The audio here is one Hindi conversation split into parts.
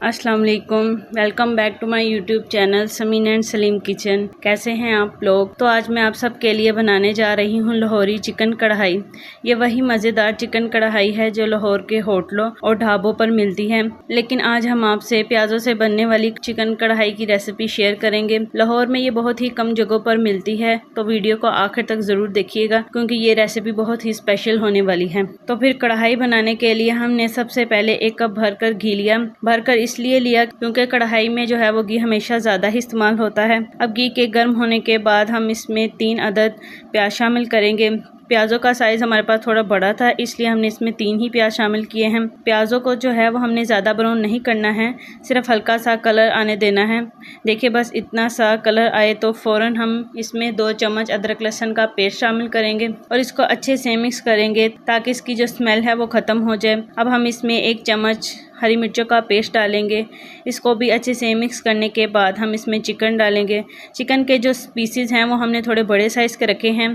अस्सलाम वालेकुम, welcome back to my YouTube channel Sameen and Saleem kitchen. कैसे हैं आप लोग। तो आज मैं आप सबके लिए बनाने जा रही हूँ लाहौरी चिकन कढ़ाई। ये वही मज़ेदार चिकन कढ़ाई है जो लाहौर के होटलों और ढाबों पर मिलती है, लेकिन आज हम आपसे प्याज़ों से बनने वाली चिकन कढ़ाई की रेसिपी शेयर करेंगे। लाहौर में ये बहुत ही कम जगहों पर मिलती है, तो वीडियो को आखिर तक ज़रूर देखिएगा क्योंकि ये रेसिपी बहुत ही स्पेशल होने वाली है। तो फिर कढ़ाई बनाने के लिए हमने सबसे पहले 1 कप भरकर घी लिया। भरकर इसलिए लिया क्योंकि कढ़ाई में जो है वो घी हमेशा ज़्यादा ही इस्तेमाल होता है। अब घी के गर्म होने के बाद हम इसमें 3 अदद प्याज शामिल करेंगे। प्याज़ों का साइज़ हमारे पास थोड़ा बड़ा था, इसलिए हमने इसमें 3 ही प्याज शामिल किए हैं। प्याज़ों को जो है वो हमने ज़्यादा ब्राउन नहीं करना है, सिर्फ हल्का सा कलर आने देना है। देखिए बस इतना सा कलर आए तो फ़ौरन हम इसमें 2 चम्मच अदरक लहसुन का पेस्ट शामिल करेंगे और इसको अच्छे से मिक्स करेंगे ताकि इसकी जो स्मेल है वो ख़त्म हो जाए। अब हम इसमें 1 चम्मच हरी मिर्चों का पेस्ट डालेंगे। इसको भी अच्छे से मिक्स करने के बाद हम इसमें चिकन डालेंगे। चिकन के जो पीसीज हैं वो हमने थोड़े बड़े साइज़ के रखे हैं।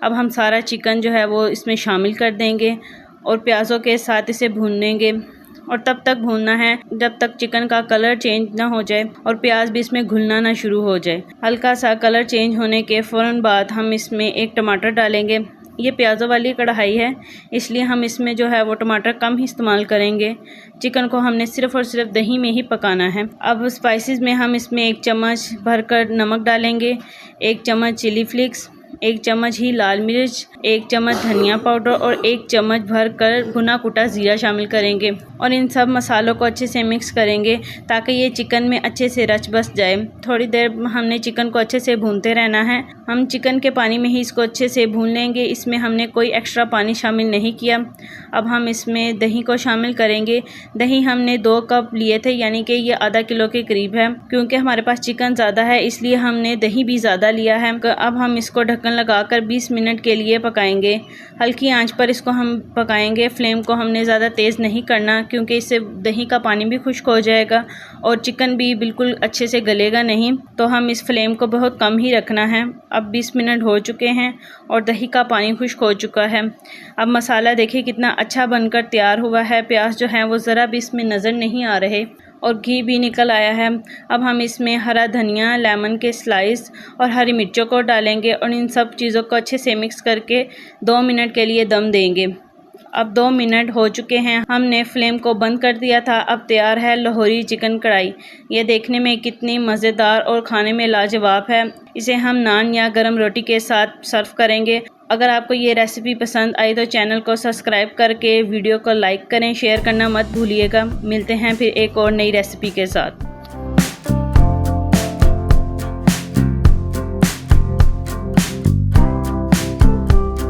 अब हम सारा चिकन जो है वो इसमें शामिल कर देंगे और प्याज़ों के साथ इसे भूनेंगे और तब तक भूनना है जब तक चिकन का कलर चेंज ना हो जाए और प्याज भी इसमें घुलना ना शुरू हो जाए। हल्का सा कलर चेंज होने के फ़ौरन बाद हम इसमें 1 टमाटर डालेंगे। ये प्याज़ों वाली कढ़ाई है, इसलिए हम इसमें जो है वो टमाटर कम ही इस्तेमाल करेंगे। चिकन को हमने सिर्फ़ और सिर्फ दही में ही पकाना है। अब स्पाइसेस में हम इसमें 1 चम्मच भरकर नमक डालेंगे, 1 चम्मच चिली फ्लेक्स, 1 चम्मच ही लाल मिर्च, 1 चम्मच धनिया पाउडर और 1 चम्मच भरकर भुना कुटा ज़ीरा शामिल करेंगे और इन सब मसालों को अच्छे से मिक्स करेंगे ताकि ये चिकन में अच्छे से रच बस जाए। थोड़ी देर हमने चिकन को अच्छे से भूनते रहना है। हम चिकन के पानी में ही इसको अच्छे से भून लेंगे, इसमें हमने कोई एक्स्ट्रा पानी शामिल नहीं किया। अब हम इसमें दही को शामिल करेंगे। दही हमने 2 कप लिए थे, यानी कि ये आधा किलो के करीब है। क्योंकि हमारे पास चिकन ज़्यादा है इसलिए हमने दही भी ज़्यादा लिया है। अब हम इसको ढक्कन लगाकर 20 मिनट के लिए पकाएंगे। हल्की आंच पर इसको हम पकाएंगे। फ्लेम को हमने ज़्यादा तेज़ नहीं करना क्योंकि इससे दही का पानी भी खुश्क हो जाएगा और चिकन भी बिल्कुल अच्छे से गलेगा नहीं, तो हम इस फ्लेम को बहुत कम ही रखना है। अब 20 मिनट हो चुके हैं और दही का पानी खुश्क हो चुका है। अब मसाला देखिए कितना अच्छा बनकर तैयार हुआ है। प्याज जो है वो ज़रा भी इसमें नज़र नहीं आ रहे और घी भी निकल आया है। अब हम इसमें हरा धनिया, लेमन के स्लाइस और हरी मिर्चों को डालेंगे और इन सब चीज़ों को अच्छे से मिक्स करके 2 मिनट के लिए दम देंगे। अब 2 मिनट हो चुके हैं, हमने फ्लेम को बंद कर दिया था। अब तैयार है लाहौरी चिकन कढ़ाई। ये देखने में कितनी मज़ेदार और खाने में लाजवाब है। इसे हम नान या गरम रोटी के साथ सर्व करेंगे। अगर आपको ये रेसिपी पसंद आई तो चैनल को सब्सक्राइब करके वीडियो को लाइक करें, शेयर करना मत भूलिएगा। मिलते हैं फिर एक और नई रेसिपी के साथ।